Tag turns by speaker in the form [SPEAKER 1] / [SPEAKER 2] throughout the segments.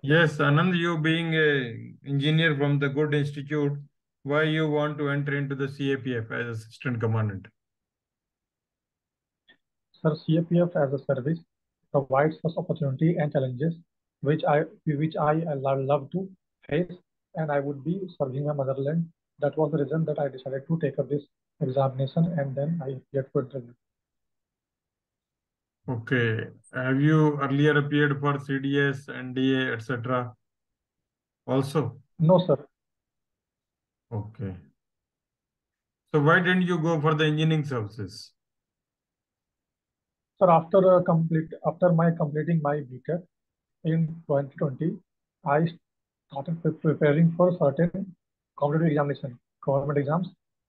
[SPEAKER 1] Yes, Anand, you being a engineer from the good institute, why you want to enter into the CAPF as assistant commandant?
[SPEAKER 2] Sir, CAPF as a service provides us opportunity and challenges which I love to face, and I would be serving my motherland. That was the reason that I decided to take up this examination, and then I appeared for interview.
[SPEAKER 1] Okay. Have you earlier appeared for CDS, NDA, etc. also?
[SPEAKER 2] No, sir.
[SPEAKER 1] Okay. So why didn't you go for the engineering services?
[SPEAKER 2] Sir, after my completing my BTech in 2020, I started preparing for certain competitive examination, government exams.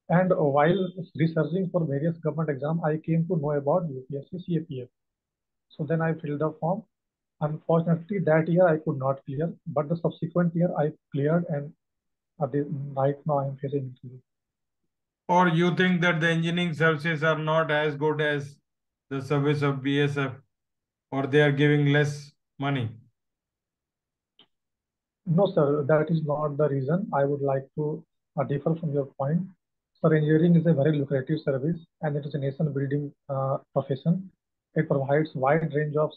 [SPEAKER 2] And while researching for various government exams, I came to know about UPSC CAPF. So then I filled the form. Unfortunately, that year I could not clear, but the subsequent year I cleared, and right now I am facing interview.
[SPEAKER 1] Or you think that the engineering services are not as good as the service of BSF, or they are giving less money?
[SPEAKER 2] No, sir, that is not the reason. I would like to differ from your point. Sir, engineering is a very lucrative service and it is a nation building profession. It provides wide range of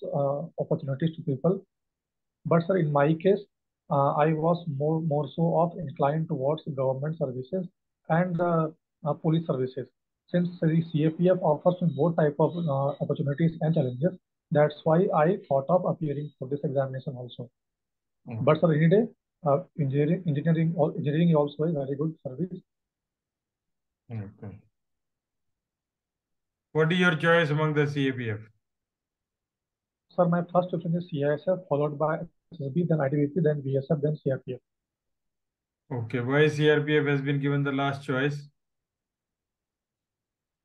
[SPEAKER 2] opportunities to people. But sir, in my case, I was more so of inclined towards government services and police services. Since the CAPF offers me both type of opportunities and challenges, that's why I thought of appearing for this examination also. But
[SPEAKER 1] Okay.
[SPEAKER 2] sir, any day, engineering is also a very good service.
[SPEAKER 1] Okay. What is your choice among the CAPF?
[SPEAKER 2] Sir, my first option is CISF, followed by SSB, then ITBP, then BSF, then CRPF.
[SPEAKER 1] Okay. Why CRPF has been given the last choice?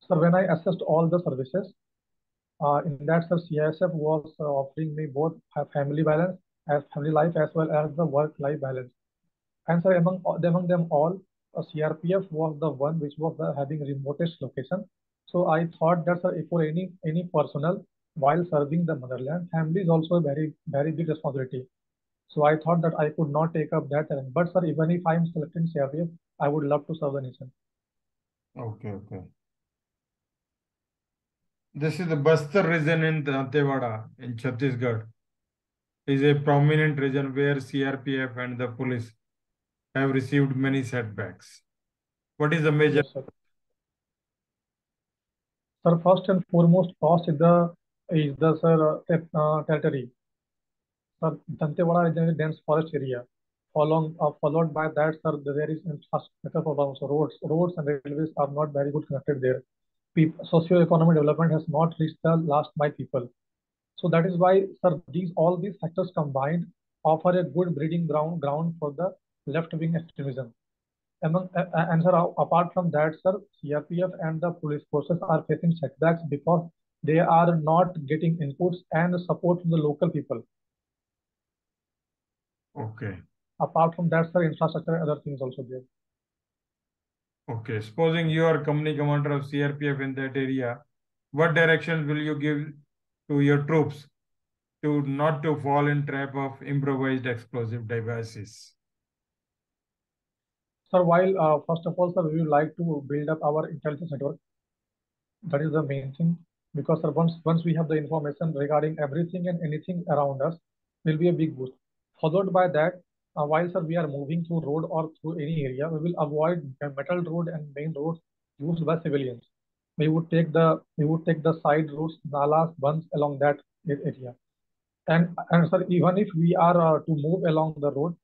[SPEAKER 2] Sir, when I assessed all the services, in that, sir, CISF was offering me both a family balance, as family life, as well as the work-life balance. And sir, among them all, CRPF was the one which was having remotest location. So I thought that sir, for any personnel while serving the motherland, family is also a very big responsibility. So I thought that I could not take up that challenge. But sir, even if I am selected in CRPF, I would love to serve the nation.
[SPEAKER 1] Okay, okay. This is the Bastar region in Dantewada in Chhattisgarh. Is a prominent region where CRPF and the police have received many setbacks. What is the major?
[SPEAKER 2] Yes, sir. Sir, first and foremost, cost is the sir territory. Sir, Dantewada is a dense forest area. Followed by that, sir, there is infrastructure problems. Roads and railways are not very good connected there. Socio-economic development has not reached the last mile people. So that is why, sir, all these factors combined offer a good breeding ground for the left-wing extremism. And sir, apart from that, sir, CRPF and the police forces are facing setbacks because they are not getting inputs and support from the local people.
[SPEAKER 1] Okay,
[SPEAKER 2] Apart from that, sir, infrastructure and other things also there.
[SPEAKER 1] okay. Supposing you are company commander of CRPF in that area, what directions will you give to your troops to not to fall in trap of improvised explosive devices?
[SPEAKER 2] Sir, while first of all, sir, we would like to build up our intelligence network. That is the main thing because sir, once we have the information regarding everything and anything around us, will be a big boost. Followed by that, while sir we are moving through road or through any area, we will avoid the metal road and main roads used by civilians. We would take the side roads, nalas, bunds along that area. And sir, even if we are to move along the road,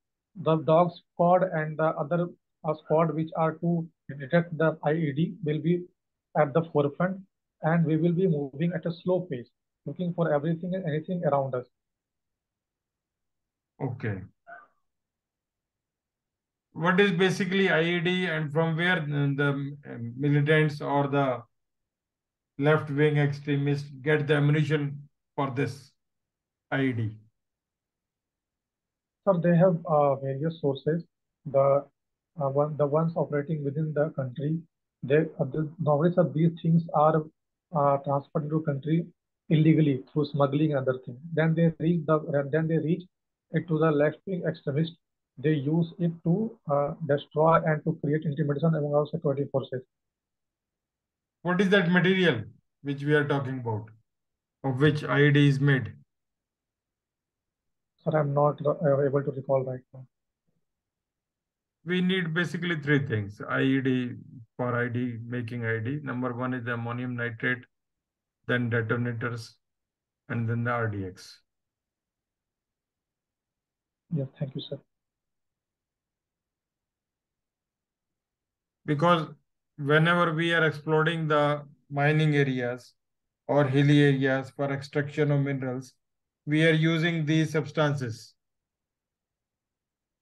[SPEAKER 2] the dog squad and the other squad which are to detect the IED will be at the forefront, and we will be moving at a slow pace, looking for everything and anything around us.
[SPEAKER 1] Okay. What is basically IED and from where the militants or the left wing extremists get the ammunition for this IED?
[SPEAKER 2] So they have various sources. The ones operating within the country, nowadays these things are transferred into country illegally through smuggling and other things. Then they reach it to the left-wing extremists. They use it to destroy and to create intimidation among our security forces.
[SPEAKER 1] What is that material which we are talking about, of which IED is made?
[SPEAKER 2] Sir, I'm not able to recall right now.
[SPEAKER 1] We need basically three things. IED, for ID, making ID. Number one is the ammonium nitrate, then detonators, and then the RDX.
[SPEAKER 2] Yes, thank you, sir.
[SPEAKER 1] Because whenever we are exploring the mining areas or hilly areas for extraction of minerals, we are using these substances.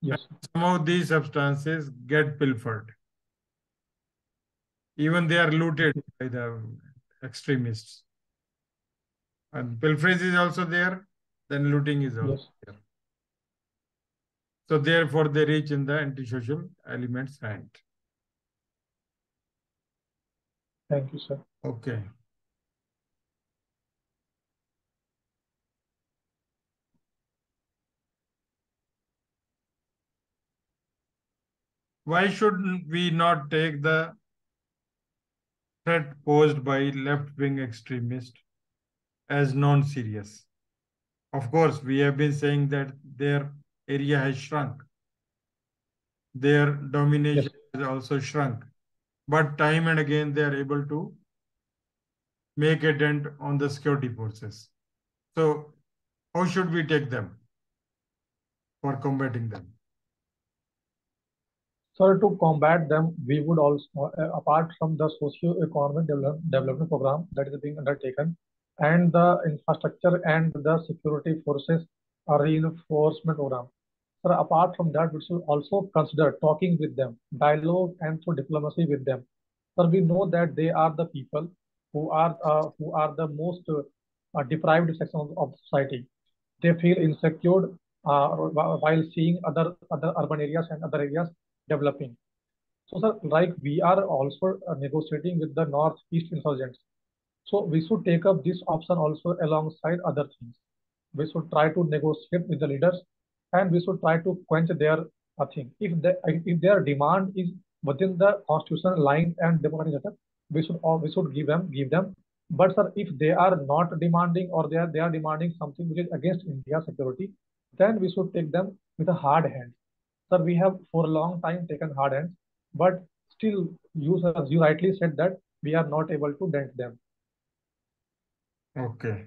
[SPEAKER 2] Yes.
[SPEAKER 1] Some of these substances get pilfered. Even they are looted by the extremists. And pilferage is also there, then looting is also
[SPEAKER 2] Yes.
[SPEAKER 1] there. So therefore they reach in the antisocial elements hand.
[SPEAKER 2] Thank you, sir.
[SPEAKER 1] Okay. Why should we not take the threat posed by left-wing extremists as non-serious? Of course, we have been saying that their area has shrunk. Their domination
[SPEAKER 2] Yes.
[SPEAKER 1] has also shrunk. But time and again, they are able to make a dent on the security forces. So how should we take them for combating them?
[SPEAKER 2] So to combat them, we would also, apart from the socio-economic development program that is being undertaken, and the infrastructure and the security forces reinforcement program. So apart from that, we should also consider talking with them, dialogue and through diplomacy with them. So we know that they are the people who are the most deprived section of society. They feel insecure while seeing other urban areas and other areas developing. So, sir, like we are also negotiating with the northeast insurgents. So we should take up this option also alongside other things. We should try to negotiate with the leaders, and we should try to quench their thing. If their demand is within the constitutional line and democratic setup, we should give them. But sir, if they are not demanding or they are demanding something which is against India's security, then we should take them with a hard hand. Sir, we have for a long time taken hard hands, but still, as you rightly said that we are not able to dent them.
[SPEAKER 1] Okay.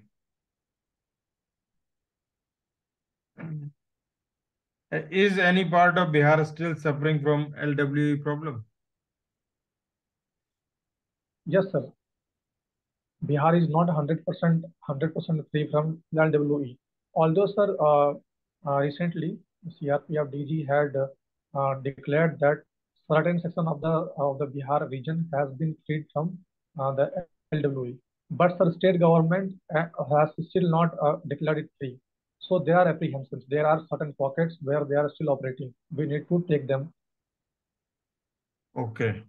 [SPEAKER 1] Is any part of Bihar still suffering from LWE problem?
[SPEAKER 2] Yes, sir. Bihar is not 100% free from LWE. Although, sir, recently CRPF DG had declared that certain section of the Bihar region has been freed from the LWE. But sir, state government has still not declared it free. So there are apprehensions. There are certain pockets where they are still operating. We need to take them.
[SPEAKER 1] Okay.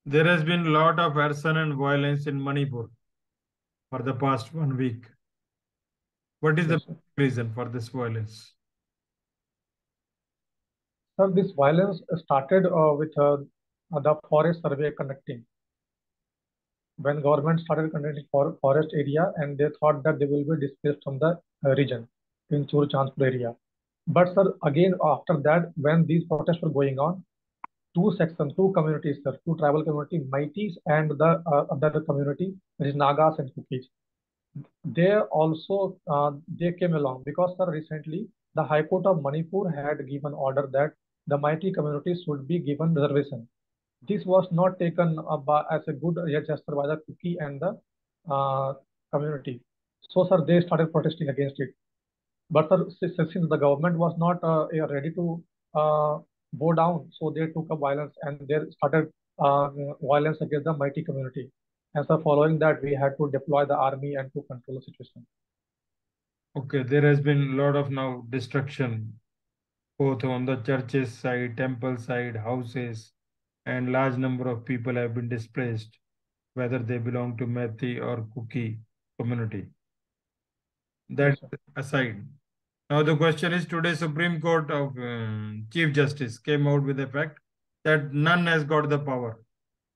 [SPEAKER 1] There has been a lot of arson and violence in Manipur for the past 1 week. What is the
[SPEAKER 2] Yes, sir.
[SPEAKER 1] reason for this violence?
[SPEAKER 2] Sir, this violence started with the forest survey conducting. When government started conducting forest area, and they thought that they will be displaced from the region in Chur-Chandpur area. But sir, again after that, when these protests were going on, two communities, sir, two tribal community, Maitis and the other community, which is Nagas and Kukis, they also they came along because sir, recently the High Court of Manipur had given order that the Mighty communities should be given reservation. This was not taken as a good gesture by the Kuki and the uh, community. So, sir, they started protesting against it. But sir, since the government was not ready to uh, bow down, so they took up violence and they started violence against the mighty community. And so, following that, we had to deploy the army and to control the situation.
[SPEAKER 1] Okay, there has been a lot of now destruction, both on the churches side, temple side, houses, and large number of people have been displaced, whether they belong to Methi or Kuki. community.
[SPEAKER 2] Yes,
[SPEAKER 1] That
[SPEAKER 2] sir.
[SPEAKER 1] aside. Now the question is, today Supreme Court of Chief Justice came out with the fact that none has got the power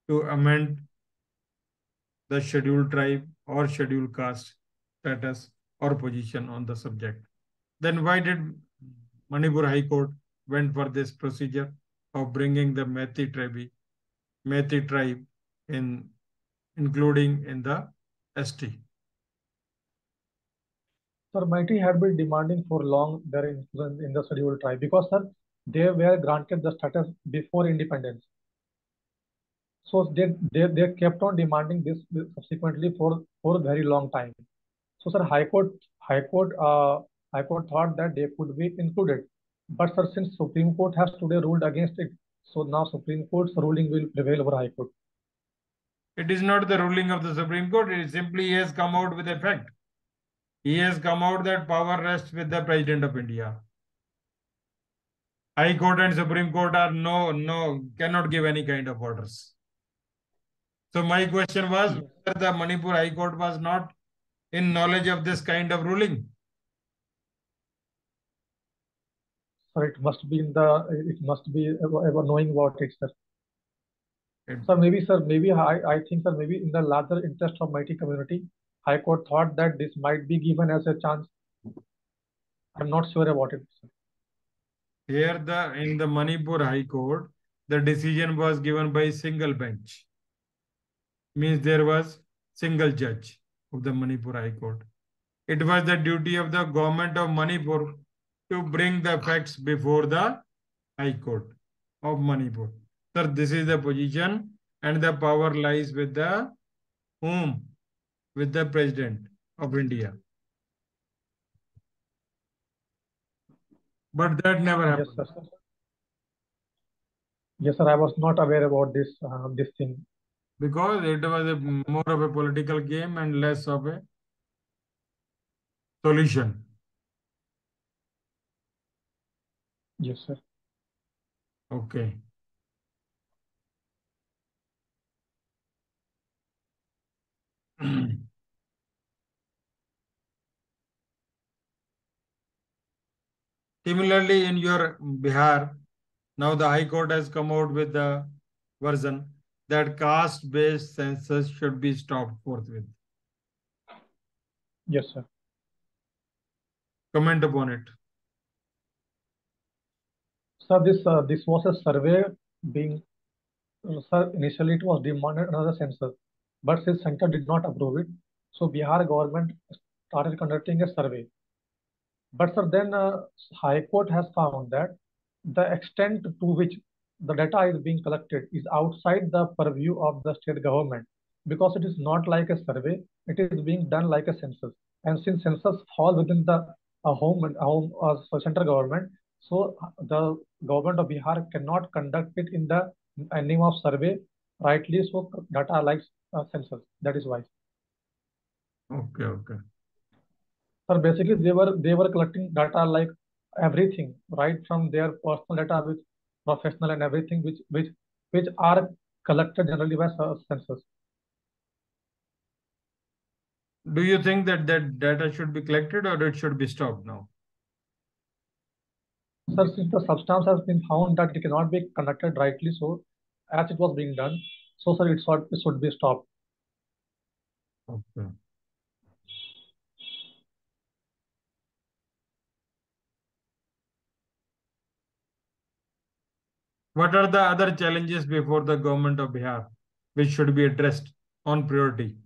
[SPEAKER 1] to amend the scheduled tribe or scheduled caste status or position on the subject. Then why did Manipur High Court went for this procedure of bringing the Methi tribe in, including in the ST?
[SPEAKER 2] Sir, Mighty had been demanding for long their inclusion in the scheduled tribe because, sir, they were granted the status before independence. So they kept on demanding this subsequently for a very long time. So, sir, High Court, High Court thought that they could be included. But, sir, since Supreme Court has today ruled against it, so now Supreme Court's ruling will prevail over High Court.
[SPEAKER 1] It is not the ruling of the Supreme Court, it simply has come out with a fact. He has come out that power rests with the President of India. High Court and Supreme Court are cannot give any kind of orders. So my question was
[SPEAKER 2] Yes.
[SPEAKER 1] whether the Manipur High Court was not in knowledge of this kind of ruling.
[SPEAKER 2] Sir, it must be ever knowing about it, sir. Sir, maybe I think, sir, maybe in the larger interest of mighty community, High Court thought that this might be given as a chance. I'm not sure about it, sir.
[SPEAKER 1] Here in the Manipur High Court, the decision was given by single bench. Means there was single judge of the Manipur High Court. It was the duty of the government of Manipur to bring the facts before the High Court of Manipur. Sir, this is the position and the power lies with the whom? With the President of India. But that never
[SPEAKER 2] Yes,
[SPEAKER 1] happened.
[SPEAKER 2] sir. Yes, sir. I was not aware about this thing.
[SPEAKER 1] Because it was more of a political game and less of a solution.
[SPEAKER 2] Yes, sir.
[SPEAKER 1] Okay. Similarly, in your Bihar, now the High Court has come out with the version that caste-based census should be stopped forthwith.
[SPEAKER 2] Yes, sir.
[SPEAKER 1] Comment upon it.
[SPEAKER 2] Sir, this was a survey being, sir, initially it was demanded another census, but since center did not approve it, so Bihar government started conducting a survey. But sir, then High Court has found that the extent to which the data is being collected is outside the purview of the state government because it is not like a survey, it is being done like a census. And since census fall within the central government, so the government of Bihar cannot conduct it in the name of survey rightly. So data like census. That is why.
[SPEAKER 1] Okay, okay.
[SPEAKER 2] So basically, they were collecting data like everything, right from their personal data with professional and everything, which are collected generally by census.
[SPEAKER 1] Do you think that that data should be collected or it should be stopped now?
[SPEAKER 2] So since the substance has been found that it cannot be conducted rightly, so as it was being done, so sir, it should be stopped.
[SPEAKER 1] Okay. What are the other challenges before the government of Bihar which should be addressed on priority?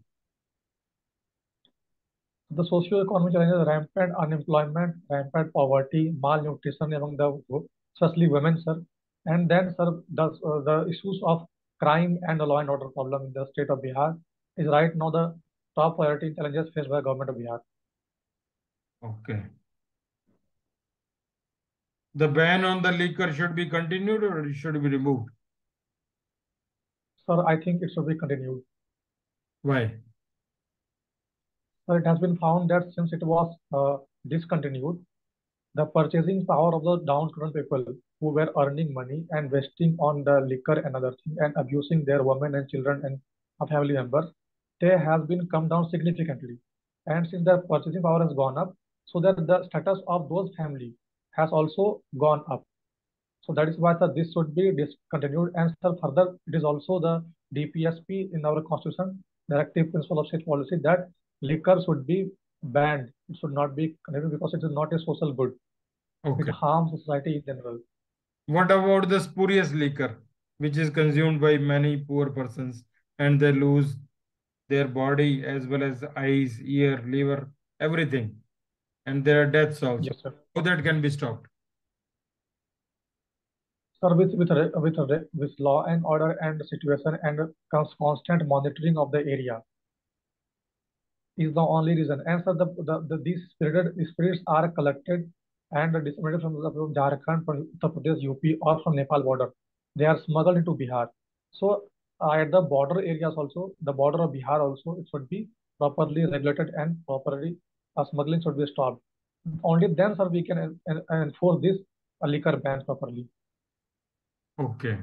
[SPEAKER 2] The socio-economic challenges, rampant unemployment, rampant poverty, malnutrition among especially women, sir. And then, sir, the issues of crime and the law and order problem in the state of Bihar is right now the top priority challenges faced by the government of Bihar.
[SPEAKER 1] Okay. The ban on the liquor should be continued or it should be removed?
[SPEAKER 2] Sir, I think it should be continued.
[SPEAKER 1] Why?
[SPEAKER 2] So it has been found that since it was discontinued, the purchasing power of the downtrodden people who were earning money and wasting on the liquor and other thing and abusing their women and children and family members, they has been come down significantly. and since their purchasing power has gone up, so that the status of those family has also gone up. So that is why, sir, this should be discontinued. And sir, further, it is also the DPSP in our constitution, directive principle of state policy, that liquor should be banned. It should not be continued because it is not a social good. It
[SPEAKER 1] Okay.
[SPEAKER 2] harms society in general.
[SPEAKER 1] What about the spurious liquor, which is consumed by many poor persons and they lose their body as well as eyes, ear, liver, everything, and there are deaths also.
[SPEAKER 2] Yes, sir.
[SPEAKER 1] How that can be stopped?
[SPEAKER 2] Sir, with law and order and situation and constant monitoring of the area is the only reason. And so these spirits are collected and disseminated from Jharkhand, from Uttar Pradesh, UP, or from Nepal border. They are smuggled into Bihar. So at the border areas also, the border of Bihar also, it should be properly regulated and properly smuggling should be stopped. Only then, sir, we can enforce this liquor ban properly.
[SPEAKER 1] Okay.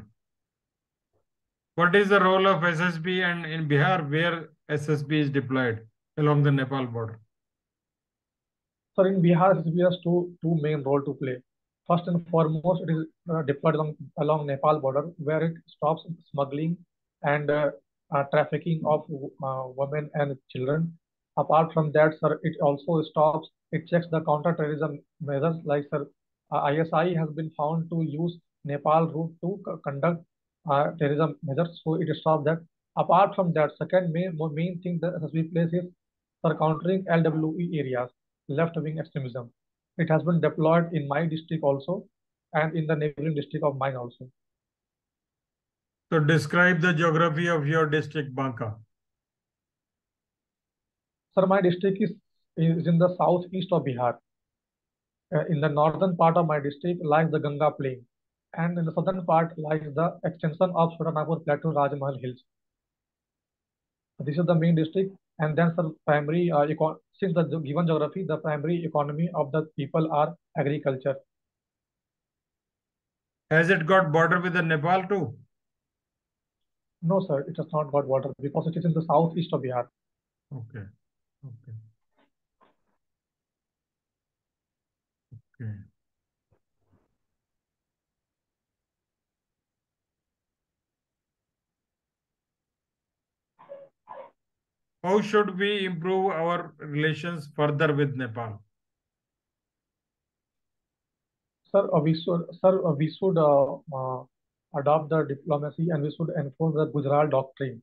[SPEAKER 1] What is the role of SSB and in Bihar where SSB is deployed along the Nepal border?
[SPEAKER 2] So in Bihar, SSB has two main role to play. First and foremost, it is deployed along Nepal border, where it stops smuggling and trafficking of women and children. Apart from that, sir, it also stops. It checks the counter-terrorism measures. Like, sir, ISI has been found to use Nepal route to conduct terrorism measures, so it stops that. Apart from that, second main thing that SSB plays is for countering LWE areas, left-wing extremism. It has been deployed in my district also and in the neighboring district of mine also.
[SPEAKER 1] So describe the geography of your district, Banka.
[SPEAKER 2] Sir, my district is in the southeast of Bihar. In the northern part of my district lies the Ganga Plain, and in the southern part lies the extension of Chotanagpur Plateau Rajmahal Hills. This is the main district, and then sir, primary since the given geography, the primary economy of the people are agriculture.
[SPEAKER 1] Has it got border with the Nepal too?
[SPEAKER 2] No, sir, it has not got water because it is in the southeast of Bihar.
[SPEAKER 1] Okay. Okay. Okay. How should we improve our relations further with Nepal?
[SPEAKER 2] Sir, we should adopt the diplomacy and we should enforce the Gujarat doctrine.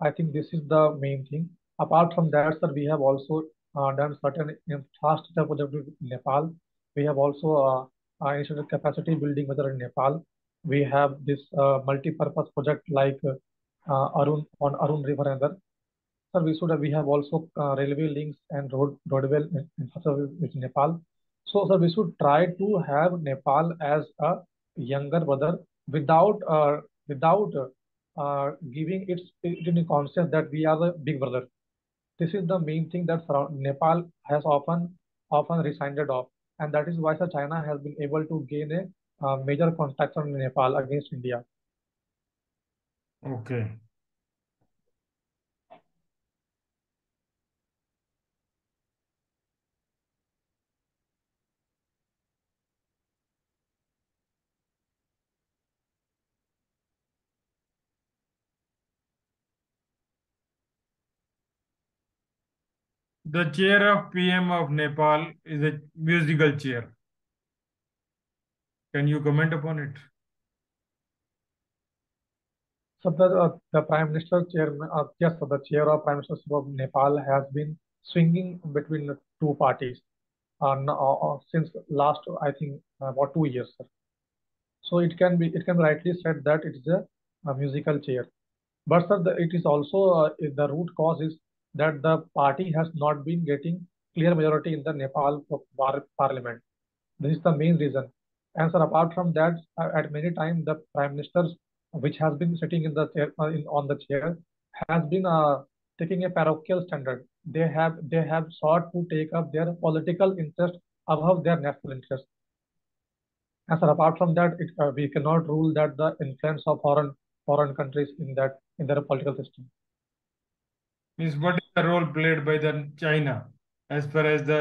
[SPEAKER 2] I think this is the main thing. Apart from that, sir, we have also done certain infrastructure project in Nepal. We have also initiated capacity building measure in Nepal. We have this multi-purpose project like Arun River and other. Sir, we have also railway links and roadway infrastructure with Nepal. So, sir, we should try to have Nepal as a younger brother without giving it in a concept that we are the big brother. This is the main thing that Nepal has often resigned off, and that is why sir, China has been able to gain a major contact on Nepal against India.
[SPEAKER 1] Okay. The chair of PM of Nepal is a musical chair. Can you comment upon it?
[SPEAKER 2] So the Prime Minister chairman, yes, so the chair of Prime Minister of Nepal has been swinging between the two parties since last, I think, about 2 years, sir. So it can be rightly said that it is a musical chair. But sir, it is also the root cause is that the party has not been getting clear majority in the Nepal parliament. This is the main reason. And sir, apart from that, at many times the prime ministers, which has been sitting in the chair, on the chair, has been taking a parochial standard. They have sought to take up their political interest above their national interest. And sir, apart from that, we cannot rule that the influence of foreign countries in their political system.
[SPEAKER 1] Means what is the role played by the China as far as the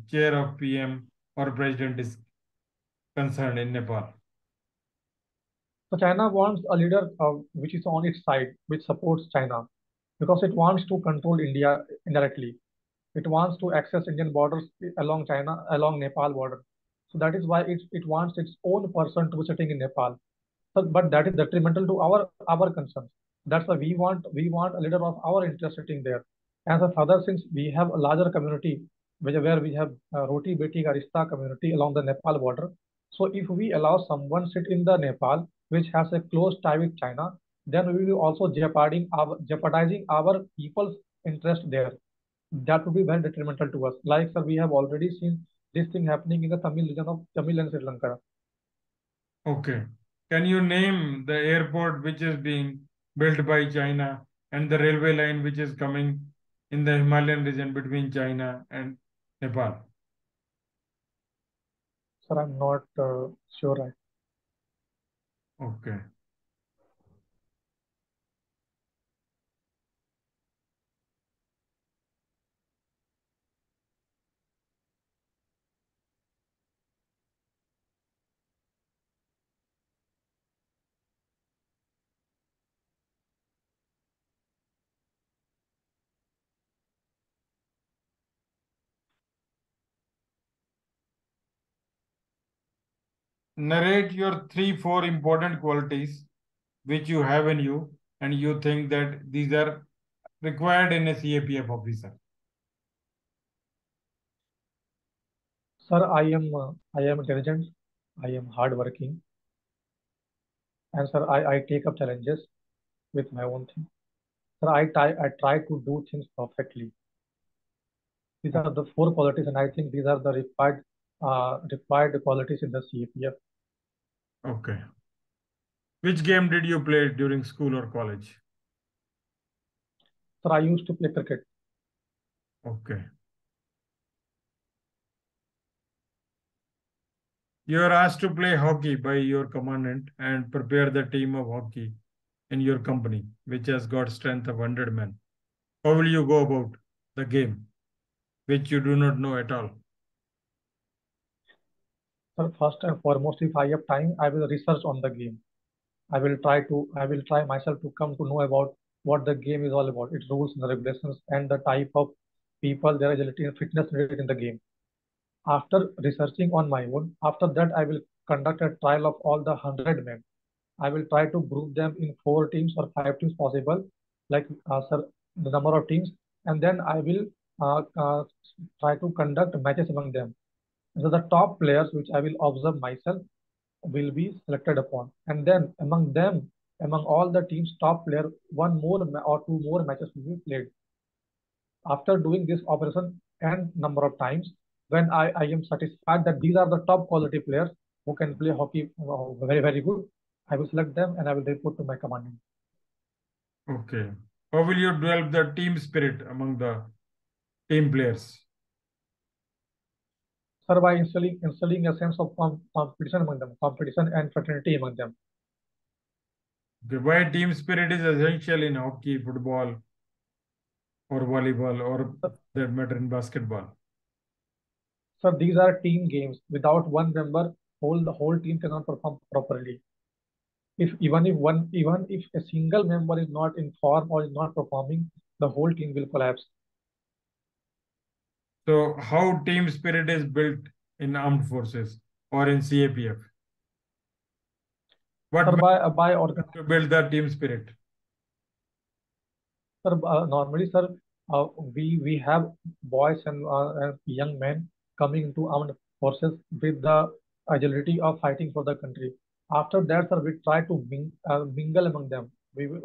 [SPEAKER 1] chair of PM or president is concerned in Nepal?
[SPEAKER 2] So China wants a leader which is on its side, which supports China, because it wants to control India indirectly. It wants to access Indian borders along China, along Nepal border. So that is why it wants its own person to be sitting in Nepal. So, but that is detrimental to our concerns. That's why we want a leader of our interest sitting there. As a father, since we have a larger community, where we have Roti Beti Ka Rishta community along the Nepal border. So if we allow someone sit in the Nepal, which has a close tie with China, then we will also jeopardizing our people's interest there. That would be very detrimental to us. Like sir, we have already seen this thing happening in the Tamil region of Tamil and Sri Lanka.
[SPEAKER 1] Okay. Can you name the airport which is being built by China and the railway line which is coming in the Himalayan region between China and Nepal?
[SPEAKER 2] Sir, I'm not sure.
[SPEAKER 1] Okay. Narrate your 3, 4 important qualities which you have in you and you think that these are required in a CAPF officer.
[SPEAKER 2] Sir, I am intelligent. I am hardworking, and sir, I take up challenges with my own thing. Sir, I try to do things perfectly. These are the four qualities, and I think these are the required qualities in the CAPF.
[SPEAKER 1] Okay. Which game did you play during school or college?
[SPEAKER 2] Sir, I used to play cricket.
[SPEAKER 1] Okay. You are asked to play hockey by your commandant and prepare the team of hockey in your company, which has got strength of 100 men. How will you go about the game, which you do not know at all?
[SPEAKER 2] Sir, first and foremost, if I have time, I will research on the game. I will try myself to come to know about what the game is all about, its rules and the regulations, and the type of people, their agility and fitness needed in the game. After researching on my own, after that I will conduct a trial of all the 100 men. I will try to group them in 4 teams or 5 teams possible, like sir, the number of teams, and then I will uh, uh, try to conduct matches among them. So the top players, which I will observe myself, will be selected upon, and then among them, among all the teams' top player, or two more matches will be played. After doing this operation and number of times, when I am satisfied that these are the top quality players who can play hockey very, very good, I will select them and I will report to my commandant.
[SPEAKER 1] Okay. How will you develop the team spirit among the team players?
[SPEAKER 2] Sir, by instilling a sense of competition among them, competition and fraternity among them.
[SPEAKER 1] Okay. Why team spirit is essential in hockey, football, or volleyball, or that matter in basketball?
[SPEAKER 2] Sir, these are team games. Without one member, the whole team cannot perform properly. Even if a single member is not in form or is not performing, the whole team will collapse.
[SPEAKER 1] So, how team spirit is built in armed forces or in CAPF? What
[SPEAKER 2] Sir,
[SPEAKER 1] method
[SPEAKER 2] by organ
[SPEAKER 1] to build the team spirit?
[SPEAKER 2] Sir, normally, sir, we have boys and young men coming into armed forces with the agility of fighting for the country. After that, sir, we try to mingle among them.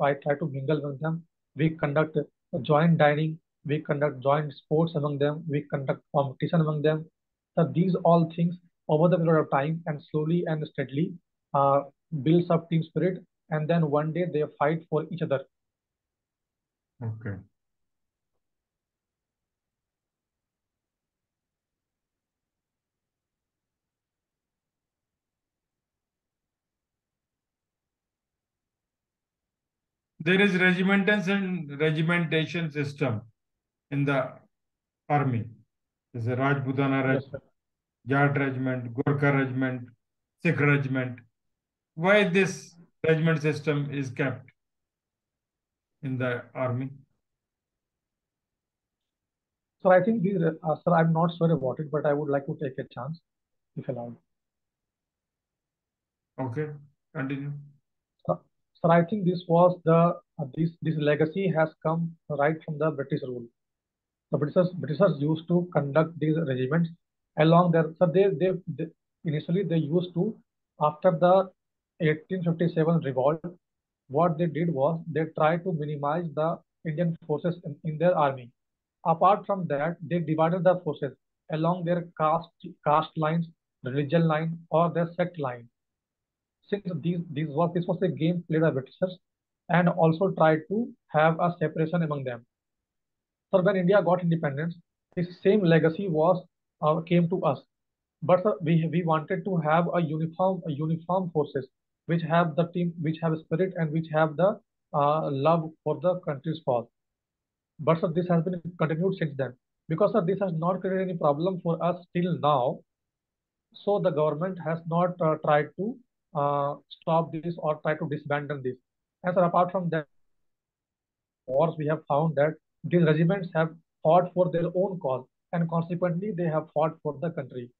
[SPEAKER 2] I try to mingle among them. We conduct joint dining. We conduct joint sports among them. We conduct competition among them. So these all things over the period of time and slowly and steadily uh, builds up team spirit. And then one day they fight for each other.
[SPEAKER 1] Okay. There is regimentation system in the army. There's a Rajputana
[SPEAKER 2] Yes,
[SPEAKER 1] regiment,
[SPEAKER 2] sir.
[SPEAKER 1] Jat regiment, Gorkha regiment, Sikh regiment. Why this regiment system is kept in the army?
[SPEAKER 2] Sir, I think these, sir, I'm not sure about it, but I would like to take a chance, if allowed.
[SPEAKER 1] Okay, continue.
[SPEAKER 2] Sir, sir, I think this was this legacy has come right from the British rule. The Britishers used to conduct these regiments along their. So they initially they used to, after the 1857 revolt, what they did was they tried to minimize the Indian forces in their army. Apart from that, they divided the forces along their caste lines, religion line, or their sect line. Since this was a game played by Britishers, and also tried to have a separation among them. So when India got independence, this same legacy was came to us. But we wanted to have a uniform forces which have the team, which have spirit and which have the love for the country's cause. But this has been continued since then, because this has not created any problem for us till now. So the government has not tried to stop this or try to disband this. And sir, apart from that, wars, we have found that these regiments have fought for their own cause, and consequently they have fought for the country.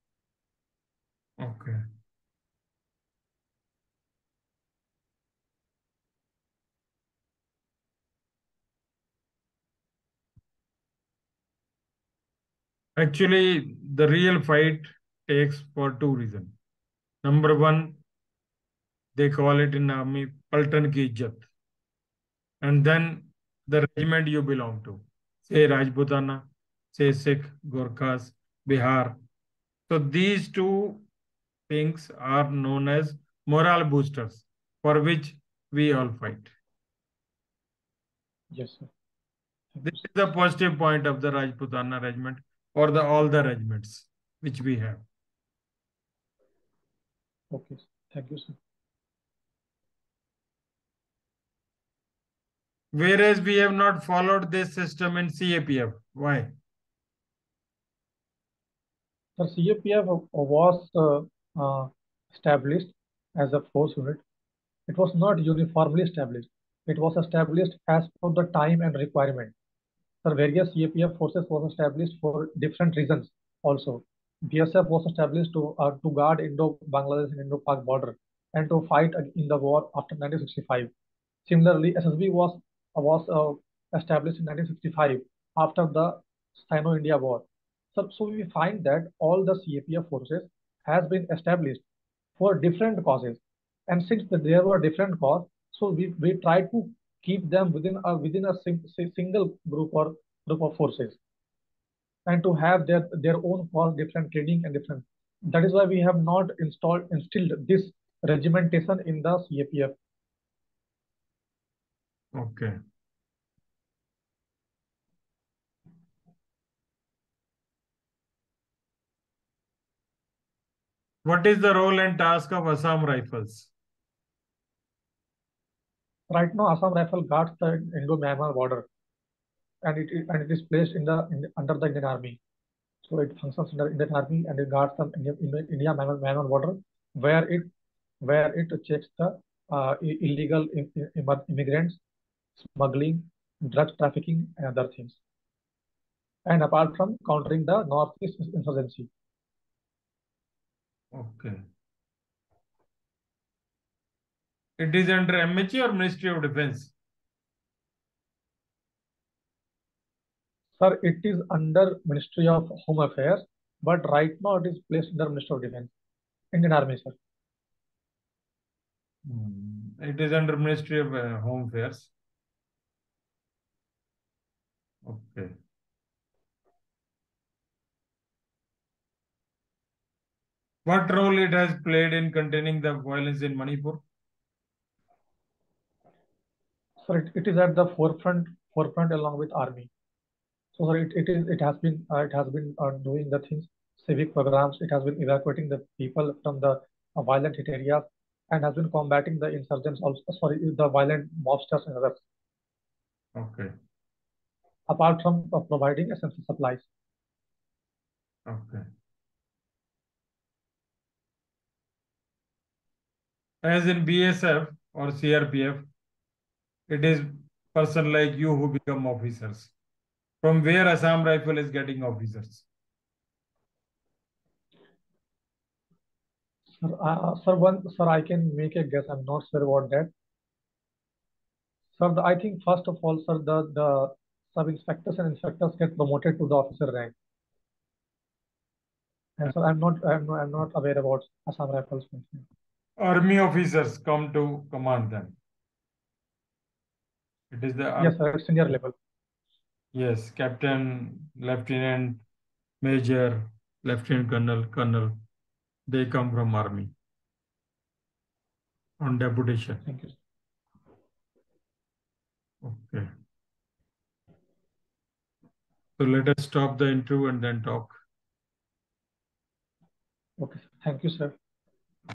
[SPEAKER 1] Okay. Actually, the real fight takes for two reasons. Number one, they call it in army Paltan ki Ijjat. And then the regiment you belong to, say Rajputana, say Sikh, Gorkhas, Bihar. So these two things are known as morale boosters for which we all fight.
[SPEAKER 2] Yes, sir. Thank
[SPEAKER 1] This
[SPEAKER 2] you,
[SPEAKER 1] is the positive point of the Rajputana regiment or the all the regiments which we have.
[SPEAKER 2] sir. Okay, sir. Thank you, sir.
[SPEAKER 1] Whereas we have not followed this system in CAPF. Why?
[SPEAKER 2] Sir, CAPF was established as a force unit. It was not uniformly established. It was established as per the time and requirement. Sir, various CAPF forces was established for different reasons also. BSF was established to guard Indo-Bangladesh and Indo-Pak border and to fight in the war after 1965. Similarly, SSB was established in 1965 after the Sino-India War. So we find that all the CAPF forces has been established for different causes, and since there were different causes, so we try to keep them within a single group of forces, and to have their own cause, different training and different. That is why we have not instilled this regimentation in the CAPF.
[SPEAKER 1] Okay. What is the role and task of Assam Rifles?
[SPEAKER 2] Right now, Assam Rifle guards the Indo-Myanmar border, and it is placed under the Indian Army. So it functions under Indian Army and it guards the India-Myanmar border, where it checks the illegal immigrants, smuggling, drug trafficking, and other things. And apart from countering the Northeast insurgency.
[SPEAKER 1] Okay. It is under MHA or Ministry of Defense?
[SPEAKER 2] Sir, it is under Ministry of Home Affairs, but right now it is placed under Ministry of Defense, Indian Army, sir.
[SPEAKER 1] It is under Ministry of Home Affairs. Okay. What role it has played in containing the violence in Manipur?
[SPEAKER 2] Sir, it is at the forefront along with Army. So sir, it has been doing the things, civic programs. It has been evacuating the people from the violent hit areas, and has been combating the insurgents also. Sorry, the violent mobsters and others.
[SPEAKER 1] Okay.
[SPEAKER 2] apart from providing essential supplies.
[SPEAKER 1] Okay. As in BSF or CRPF, it is person like you who become officers. From where Assam Rifle is getting officers?
[SPEAKER 2] Sir, I can make a guess. I'm not sure about that. Sir, I think first of all, sir, the sub inspectors and inspectors get promoted to the officer rank. And sir, I'm not aware about Assam Rifles.
[SPEAKER 1] Army officers come to command them. It is the
[SPEAKER 2] Yes, sir, at senior level.
[SPEAKER 1] yes, captain, lieutenant, major, lieutenant colonel. They come from army on deputation.
[SPEAKER 2] Thank you.
[SPEAKER 1] Okay. So let us stop the interview and then talk.
[SPEAKER 2] Okay, sir. Thank you, sir.